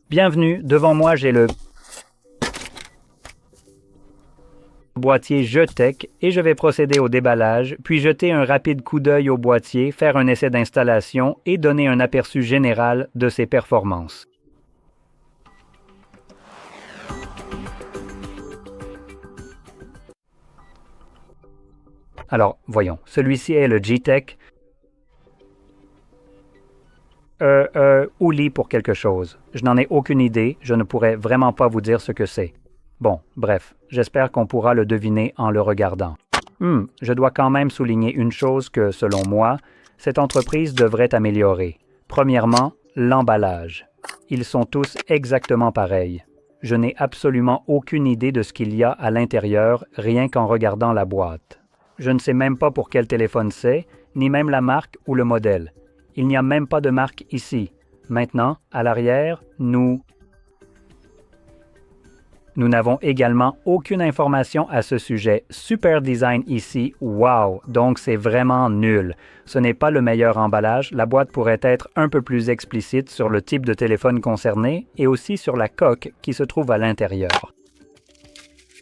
Bienvenue, devant moi j'ai le boîtier Jetech et je vais procéder au déballage, puis jeter un rapide coup d'œil au boîtier, faire un essai d'installation et donner un aperçu général de ses performances. Alors, voyons, celui-ci est le G-Tech. Ouli pour quelque chose. Je n'en ai aucune idée, je ne pourrais vraiment pas vous dire ce que c'est. Bon, bref, j'espère qu'on pourra le deviner en le regardant. Je dois quand même souligner une chose que, selon moi, cette entreprise devrait améliorer. Premièrement, l'emballage. Ils sont tous exactement pareils. Je n'ai absolument aucune idée de ce qu'il y a à l'intérieur, rien qu'en regardant la boîte. Je ne sais même pas pour quel téléphone c'est, ni même la marque ou le modèle. Il n'y a même pas de marque ici. Maintenant, à l'arrière, nous n'avons également aucune information à ce sujet. Super design ici, wow! Donc c'est vraiment nul. Ce n'est pas le meilleur emballage. La boîte pourrait être un peu plus explicite sur le type de téléphone concerné et aussi sur la coque qui se trouve à l'intérieur.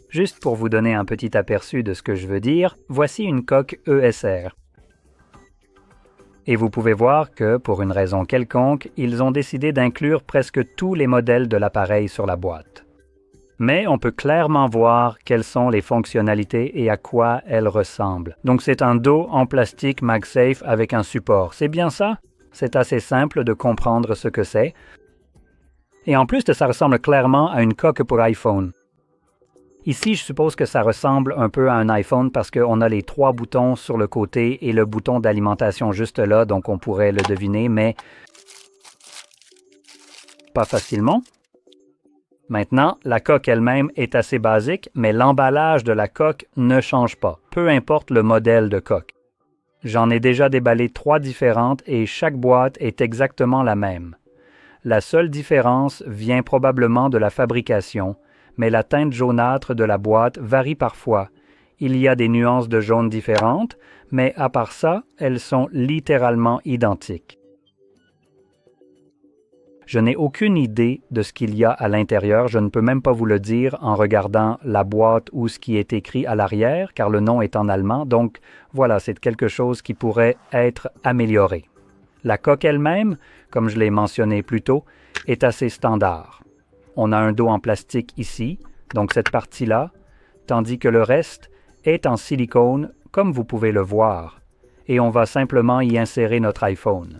Juste pour vous donner un petit aperçu de ce que je veux dire, voici une coque ESR. Et vous pouvez voir que, pour une raison quelconque, ils ont décidé d'inclure presque tous les modèles de l'appareil sur la boîte. Mais on peut clairement voir quelles sont les fonctionnalités et à quoi elles ressemblent. Donc c'est un dos en plastique MagSafe avec un support. C'est bien ça? C'est assez simple de comprendre ce que c'est. Et en plus, ça ressemble clairement à une coque pour iPhone. Ici, je suppose que ça ressemble un peu à un iPhone parce qu'on a les 3 boutons sur le côté et le bouton d'alimentation juste là, donc on pourrait le deviner, mais pas facilement. Maintenant, la coque elle-même est assez basique, mais l'emballage de la coque ne change pas, peu importe le modèle de coque. J'en ai déjà déballé 3 différentes et chaque boîte est exactement la même. La seule différence vient probablement de la fabrication, mais la teinte jaunâtre de la boîte varie parfois. Il y a des nuances de jaune différentes, mais à part ça, elles sont littéralement identiques. Je n'ai aucune idée de ce qu'il y a à l'intérieur, je ne peux même pas vous le dire en regardant la boîte ou ce qui est écrit à l'arrière, car le nom est en allemand, donc voilà, c'est quelque chose qui pourrait être amélioré. La coque elle-même, comme je l'ai mentionné plus tôt, est assez standard. On a un dos en plastique ici, donc cette partie-là, tandis que le reste est en silicone, comme vous pouvez le voir, et on va simplement y insérer notre iPhone.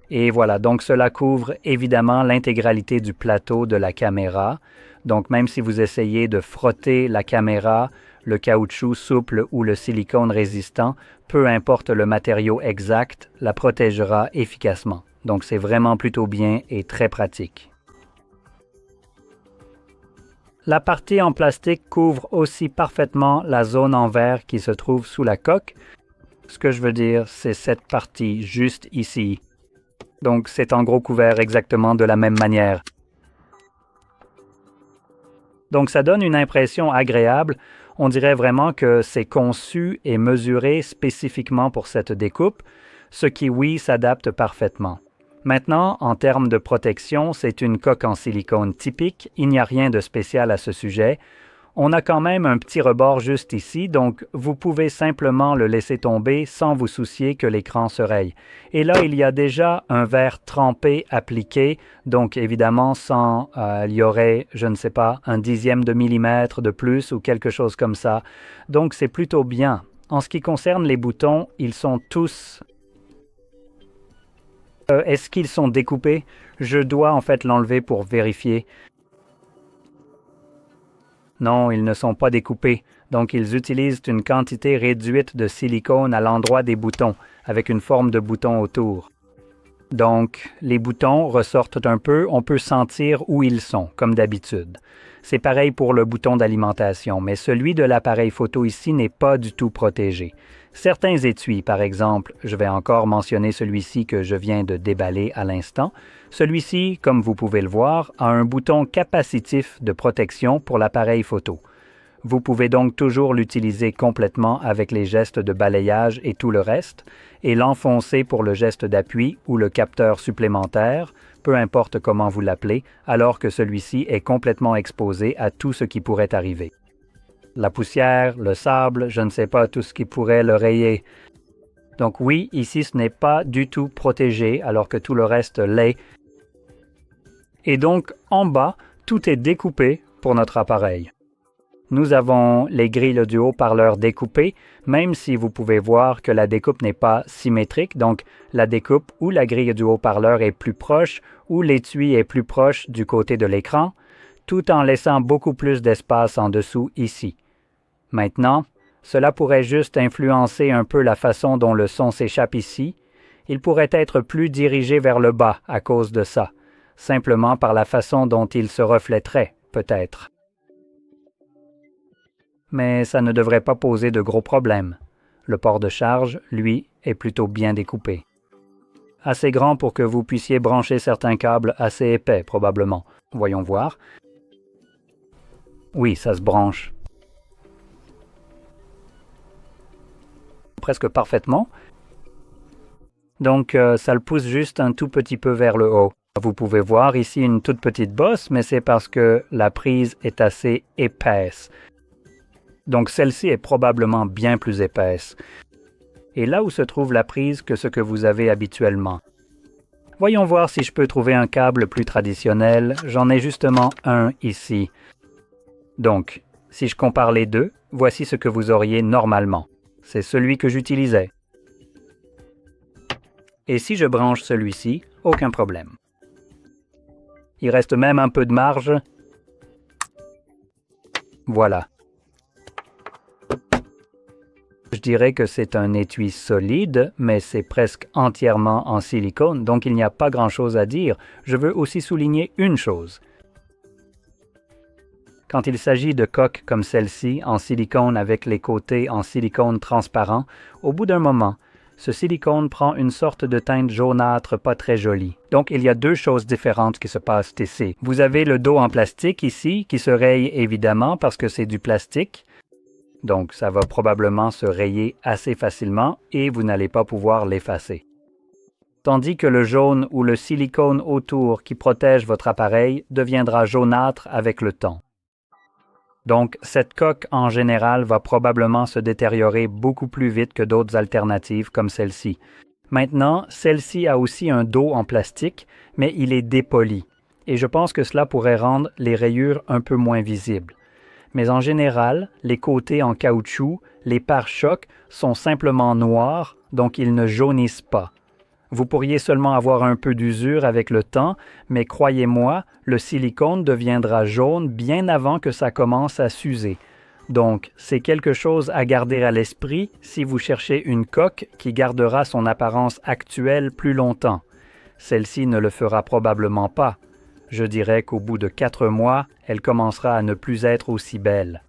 Et voilà, donc cela couvre évidemment l'intégralité du plateau de la caméra. Donc même si vous essayez de frotter la caméra, le caoutchouc souple ou le silicone résistant, peu importe le matériau exact, la protégera efficacement. Donc c'est vraiment plutôt bien et très pratique. La partie en plastique couvre aussi parfaitement la zone en verre qui se trouve sous la coque. Ce que je veux dire, c'est cette partie juste ici. Donc c'est en gros couvert exactement de la même manière. Donc ça donne une impression agréable. On dirait vraiment que c'est conçu et mesuré spécifiquement pour cette découpe, ce qui, oui, s'adapte parfaitement. Maintenant, en termes de protection, c'est une coque en silicone typique, il n'y a rien de spécial à ce sujet. On a quand même un petit rebord juste ici, donc vous pouvez simplement le laisser tomber sans vous soucier que l'écran se raye. Et là, il y a déjà un verre trempé appliqué, donc évidemment sans, il y aurait, je ne sais pas, un dixième de millimètre de plus ou quelque chose comme ça. Donc c'est plutôt bien. En ce qui concerne les boutons, ils sont tous... Est-ce qu'ils sont découpés? Je dois en fait l'enlever pour vérifier. Non, ils ne sont pas découpés, donc ils utilisent une quantité réduite de silicone à l'endroit des boutons, avec une forme de bouton autour. Donc, les boutons ressortent un peu, on peut sentir où ils sont, comme d'habitude. C'est pareil pour le bouton d'alimentation, mais celui de l'appareil photo ici n'est pas du tout protégé. Certains étuis, par exemple, je vais encore mentionner celui-ci que je viens de déballer à l'instant, celui-ci, comme vous pouvez le voir, a un bouton capacitif de protection pour l'appareil photo. Vous pouvez donc toujours l'utiliser complètement avec les gestes de balayage et tout le reste, et l'enfoncer pour le geste d'appui ou le capteur supplémentaire, peu importe comment vous l'appelez, alors que celui-ci est complètement exposé à tout ce qui pourrait arriver. La poussière, le sable, je ne sais pas, tout ce qui pourrait le rayer. Donc oui, ici ce n'est pas du tout protégé, alors que tout le reste l'est. Et donc, en bas, tout est découpé pour notre appareil. Nous avons les grilles du haut-parleur découpées, même si vous pouvez voir que la découpe n'est pas symétrique, donc la découpe ou la grille du haut-parleur est plus proche ou l'étui est plus proche du côté de l'écran, tout en laissant beaucoup plus d'espace en dessous ici. Maintenant, cela pourrait juste influencer un peu la façon dont le son s'échappe ici. Il pourrait être plus dirigé vers le bas à cause de ça, simplement par la façon dont il se reflèterait, peut-être. Mais ça ne devrait pas poser de gros problèmes. Le port de charge, lui, est plutôt bien découpé. Assez grand pour que vous puissiez brancher certains câbles assez épais, probablement. Voyons voir. Oui, ça se branche. Presque parfaitement. Donc, ça le pousse juste un tout petit peu vers le haut. Vous pouvez voir ici une toute petite bosse, mais c'est parce que la prise est assez épaisse. Donc celle-ci est probablement bien plus épaisse. Et là où se trouve la prise que ce que vous avez habituellement. Voyons voir si je peux trouver un câble plus traditionnel. J'en ai justement un ici. Donc, si je compare les deux, voici ce que vous auriez normalement. C'est celui que j'utilisais. Et si je branche celui-ci, aucun problème. Il reste même un peu de marge. Voilà. Je dirais que c'est un étui solide, mais c'est presque entièrement en silicone, donc il n'y a pas grand-chose à dire. Je veux aussi souligner une chose. Quand il s'agit de coques comme celle-ci, en silicone avec les côtés en silicone transparent, au bout d'un moment, ce silicone prend une sorte de teinte jaunâtre pas très jolie. Donc il y a deux choses différentes qui se passent ici. Vous avez le dos en plastique ici, qui se raye évidemment parce que c'est du plastique. Donc, ça va probablement se rayer assez facilement et vous n'allez pas pouvoir l'effacer. Tandis que le jaune ou le silicone autour qui protège votre appareil deviendra jaunâtre avec le temps. Donc, cette coque en général va probablement se détériorer beaucoup plus vite que d'autres alternatives comme celle-ci. Maintenant, celle-ci a aussi un dos en plastique, mais il est dépoli. Et je pense que cela pourrait rendre les rayures un peu moins visibles. Mais en général, les côtés en caoutchouc, les pare-chocs, sont simplement noirs, donc ils ne jaunissent pas. Vous pourriez seulement avoir un peu d'usure avec le temps, mais croyez-moi, le silicone deviendra jaune bien avant que ça commence à s'user. Donc, c'est quelque chose à garder à l'esprit si vous cherchez une coque qui gardera son apparence actuelle plus longtemps. Celle-ci ne le fera probablement pas. Je dirais qu'au bout de 4 mois, elle commencera à ne plus être aussi belle.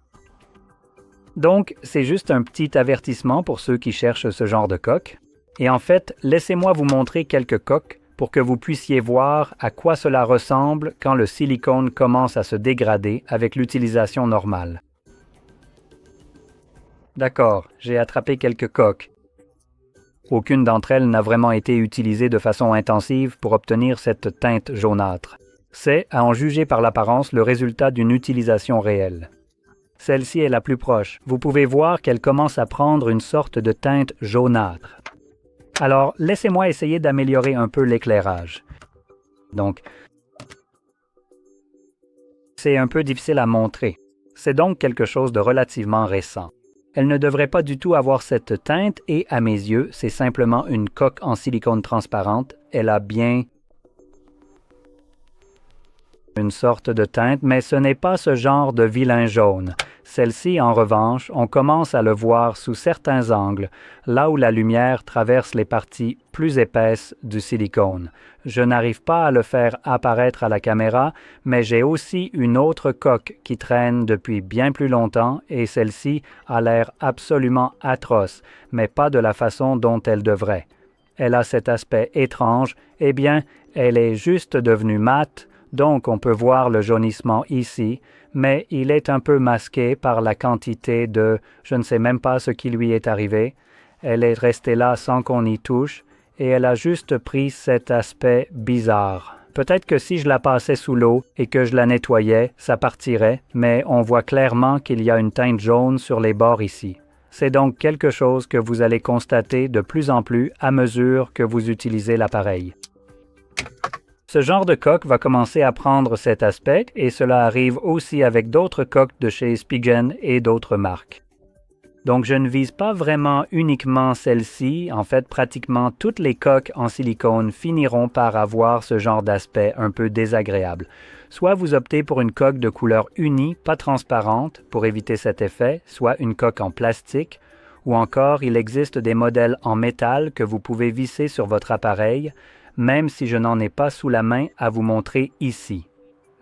Donc, c'est juste un petit avertissement pour ceux qui cherchent ce genre de coque. Et en fait, laissez-moi vous montrer quelques coques pour que vous puissiez voir à quoi cela ressemble quand le silicone commence à se dégrader avec l'utilisation normale. D'accord, j'ai attrapé quelques coques. Aucune d'entre elles n'a vraiment été utilisée de façon intensive pour obtenir cette teinte jaunâtre. C'est, à en juger par l'apparence, le résultat d'une utilisation réelle. Celle-ci est la plus proche. Vous pouvez voir qu'elle commence à prendre une sorte de teinte jaunâtre. Alors, laissez-moi essayer d'améliorer un peu l'éclairage. Donc, c'est un peu difficile à montrer. C'est donc quelque chose de relativement récent. Elle ne devrait pas du tout avoir cette teinte et, à mes yeux, c'est simplement une coque en silicone transparente. Elle a bien une sorte de teinte, mais ce n'est pas ce genre de vilain jaune. Celle-ci, en revanche, on commence à le voir sous certains angles, là où la lumière traverse les parties plus épaisses du silicone. Je n'arrive pas à le faire apparaître à la caméra, mais j'ai aussi une autre coque qui traîne depuis bien plus longtemps et celle-ci a l'air absolument atroce, mais pas de la façon dont elle devrait. Elle a cet aspect étrange, eh bien, elle est juste devenue mate, Donc on peut voir le jaunissement ici, mais il est un peu masqué par la quantité de je ne sais même pas ce qui lui est arrivé. Elle est restée là sans qu'on y touche et elle a juste pris cet aspect bizarre. Peut-être que si je la passais sous l'eau et que je la nettoyais, ça partirait, mais on voit clairement qu'il y a une teinte jaune sur les bords ici. C'est donc quelque chose que vous allez constater de plus en plus à mesure que vous utilisez l'appareil. Ce genre de coque va commencer à prendre cet aspect et cela arrive aussi avec d'autres coques de chez Spigen et d'autres marques. Donc je ne vise pas vraiment uniquement celle-ci, en fait pratiquement toutes les coques en silicone finiront par avoir ce genre d'aspect un peu désagréable. Soit vous optez pour une coque de couleur unie, pas transparente, pour éviter cet effet, soit une coque en plastique, ou encore il existe des modèles en métal que vous pouvez visser sur votre appareil, même si je n'en ai pas sous la main à vous montrer ici.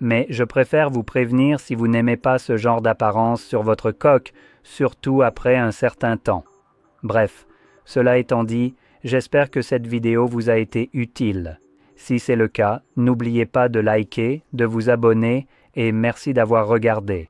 Mais je préfère vous prévenir si vous n'aimez pas ce genre d'apparence sur votre coque, surtout après un certain temps. Bref, cela étant dit, j'espère que cette vidéo vous a été utile. Si c'est le cas, n'oubliez pas de liker, de vous abonner et merci d'avoir regardé.